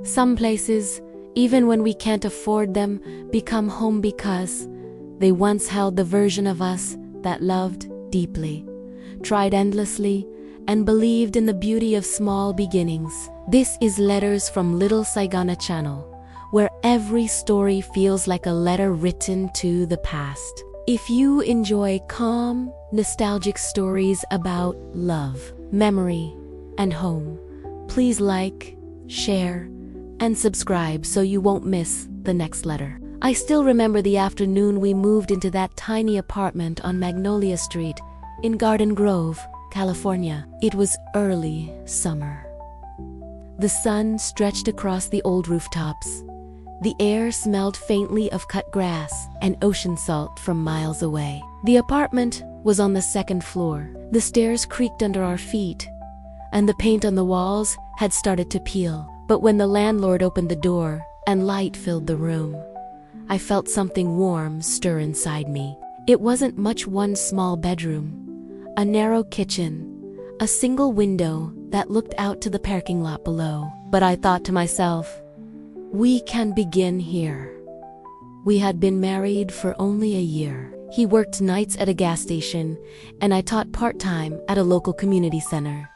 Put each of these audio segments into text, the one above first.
Some places, even when we can't afford them, become home because they once held the version of us that loved deeply, tried endlessly, and believed in the beauty of small beginnings. This is Letters from Little Saigon channel, where every story feels like a letter written to the past. If you enjoy calm, nostalgic stories about love, memory, and home, please like, share, and subscribe so you won't miss the next letter. I still remember the afternoon we moved into that tiny apartment on Magnolia Street in Garden Grove, California. It was early summer. The sun stretched across the old rooftops. The air smelled faintly of cut grass and ocean salt from miles away. The apartment was on the second floor. The stairs creaked under our feet, and the paint on the walls had started to peel. But when the landlord opened the door and light filled the room, I felt something warm stir inside me. It wasn't much. One small bedroom, a narrow kitchen, a single window that looked out to the parking lot below. But I thought to myself, we can begin here. We had been married for only a year. He worked nights at a gas station, and I taught part-time at a local community center.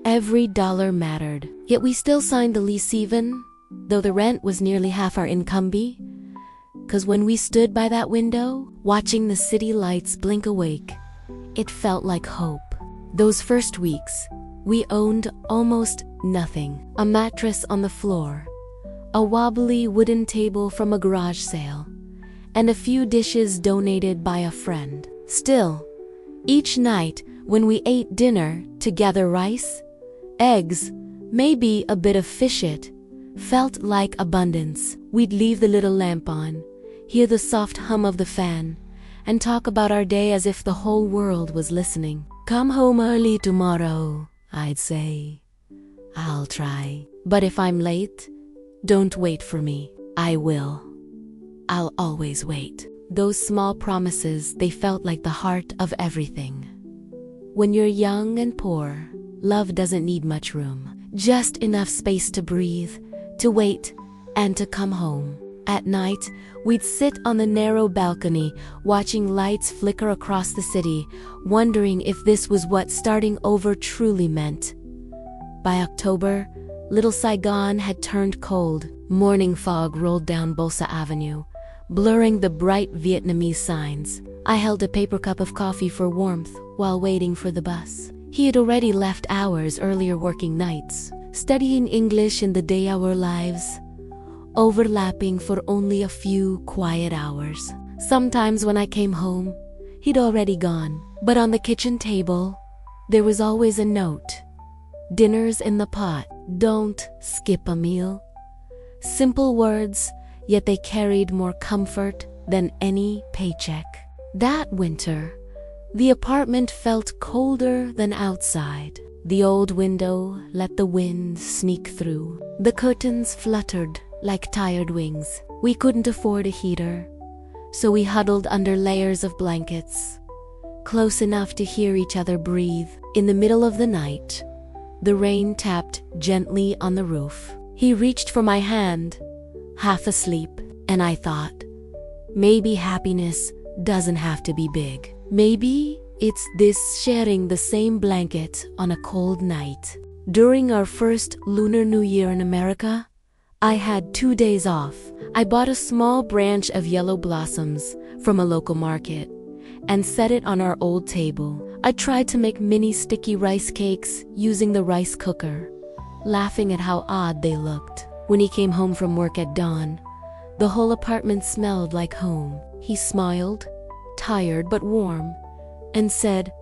Every dollar mattered, yet we still signed the lease even, though the rent was nearly half our income. Because when we stood by that window, watching the city lights blink awake, it felt like hope. Those first weeks, we owned almost nothing. A mattress on the floor, a wobbly wooden table from a garage sale, and a few dishes donated by a friend. Still, each night when we ate dinner together, rice, eggs, maybe a bit of fishet, felt like abundance. We'd leave the little lamp on, hear the soft hum of the fan, and talk about our day as if the whole world was listening. Come home early tomorrow, I'd say. I'll try. But if I'm late, don't wait for me. I will. I'll always wait. Those small promises, they felt like the heart of everything. When you're young and poor, love doesn't need much room. Just enough space to breathe, to wait, and to come home. At night, we'd sit on the narrow balcony, watching lights flicker across the city, wondering if this was what starting over truly meant. By October, Little Saigon had turned cold. Morning fog rolled down Bolsa Avenue, blurring the bright Vietnamese signs. I held a paper cup of coffee for warmth while waiting for the bus. He had already left hours earlier, working nights, studying English in the day our lives overlapping for only a few quiet hours. Sometimes when I came home, he'd already gone. But on the kitchen table, there was always a note. Dinner's in the pot. Don't skip a meal. Simple words, yet they carried more comfort than any paycheck. That winter, the apartment felt colder than outside. The old window let the wind sneak through. The curtains fluttered like tired wings. We couldn't afford a heater, so we huddled under layers of blankets, close enough to hear each other breathe. In the middle of the night, the rain tapped gently on the roof. He reached for my hand, half asleep, and I thought, maybe happiness doesn't have to be big. Maybe it's this sharing the same blanket on a cold night. During our first Lunar New Year in America, I had 2 days off. I bought a small branch of yellow blossoms from a local market and set it on our old table. I tried to make mini sticky rice cakes using the rice cooker, laughing at how odd they looked. When he came home from work at dawn, the whole apartment smelled like home. He smiled, tired but warm, and said,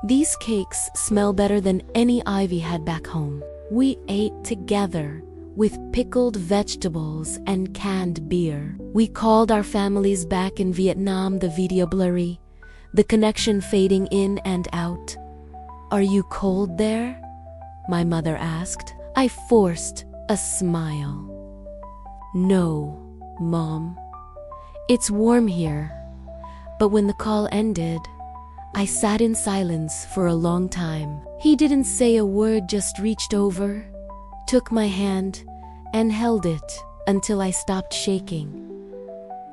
"These cakes smell better than any Ivy had back home." We ate together, with pickled vegetables and canned beer. We called our families back in Vietnam, the video blurry, the connection fading in and out. "Are you cold there?" my mother asked. I forced a smile. "No, Mom. It's warm here." But when the call ended, I sat in silence for a long time. He didn't say a word, just reached over, took my hand, and held it until I stopped shaking.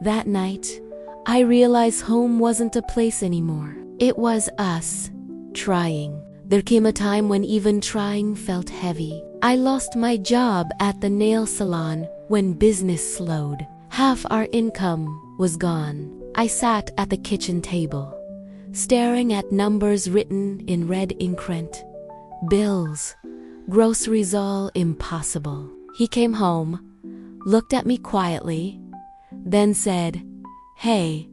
That night, I realized home wasn't a place anymore. It was us, trying. There came a time when even trying felt heavy. I lost my job at the nail salon when business slowed. Half our income was gone. I sat at the kitchen table, staring at numbers written in red Immigrant. Bills, groceries, all impossible. He came home, looked at me quietly, then said, "Hey,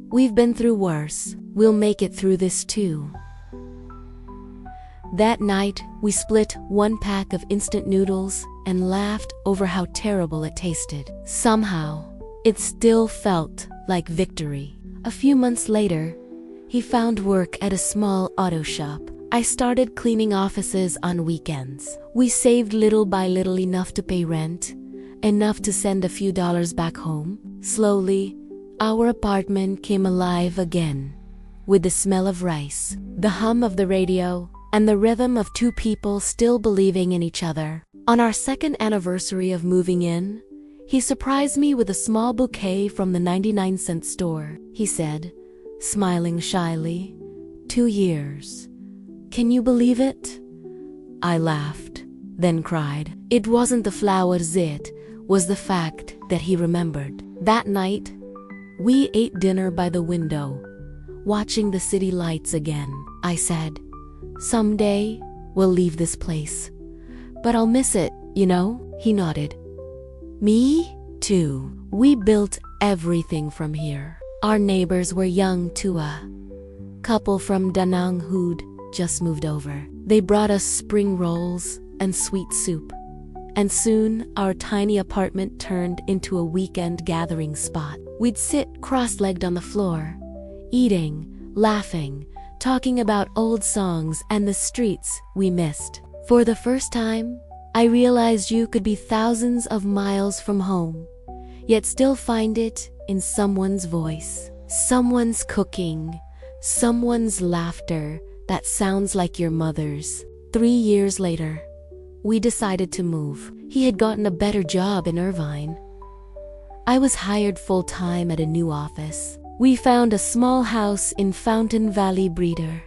we've been through worse. We'll make it through this too." That night, we split one pack of instant noodles and laughed over how terrible it tasted. Somehow, it still felt like victory. A few months later, he found work at a small auto shop. I started cleaning offices on weekends. We saved little by little, enough to pay rent, enough to send a few dollars back home. Slowly, our apartment came alive again, with the smell of rice, the hum of the radio, and the rhythm of two people still believing in each other. On our second anniversary of moving in, he surprised me with a small bouquet from the 99-cent store. He said, smiling shyly, 2 years. Can you believe it? I laughed, then cried. It wasn't the flowers, it was the fact that he remembered. That night, we ate dinner by the window, watching the city lights again. I said, someday we'll leave this place, but I'll miss it, you know? He nodded. Me too. We built everything from here. Our neighbors were young too, a couple from Da Nang who'd just moved over. They brought us spring rolls and sweet soup, and soon our tiny apartment turned into a weekend gathering spot. We'd sit cross-legged on the floor, eating, laughing, talking about old songs and the streets we missed. For the first time, I realized you could be thousands of miles from home, yet still find it in someone's voice, someone's cooking, someone's laughter that sounds like your mother's. 3 years later, we decided to move. He had gotten a better job in Irvine. I was hired full-time at a new office. We found a small house in Fountain Valley, Breeder.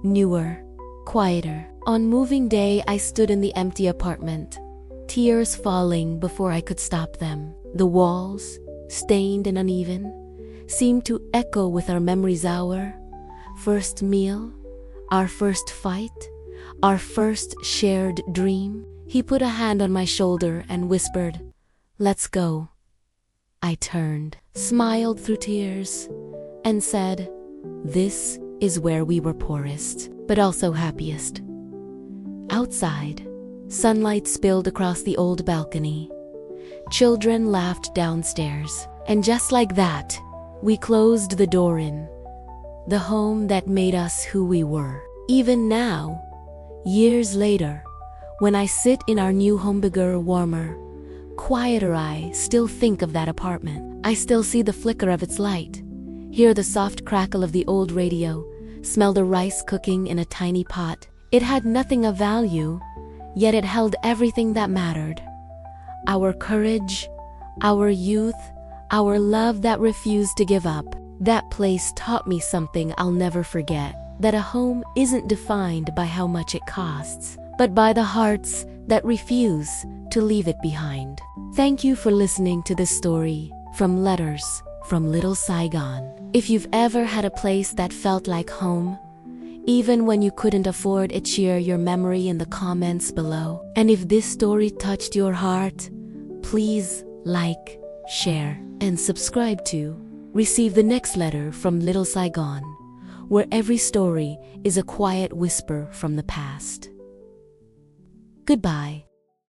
Newer, quieter. On moving day, I stood in the empty apartment, tears falling before I could stop them. The walls, stained and uneven, seemed to echo with our memories. Our first meal, our first fight, our first shared dream. He put a hand on my shoulder and whispered, "Let's go." I turned, smiled through tears, and said, "This is where we were poorest, but also happiest." Outside, sunlight spilled across the old balcony. Children laughed downstairs, and just like that, we closed the door in the home that made us who we were. Even now, years later, when I sit in our new home, bigger, warmer, quieter, I still think of that apartment. I still see the flicker of its light, hear the soft crackle of the old radio, smell the rice cooking in a tiny pot. It had nothing of value, yet it held everything that mattered. Our courage, our youth, our love that refused to give up. That place taught me something I'll never forget, that a home isn't defined by how much it costs, but by the hearts that refuse to leave it behind. Thank you for listening to this story from Letters from Little Saigon. If you've ever had a place that felt like home, even when you couldn't afford it, share your memory in the comments below. And if this story touched your heart, please like, share, and subscribe to receive the next letter from Little Saigon, where every story is a quiet whisper from the past. Goodbye.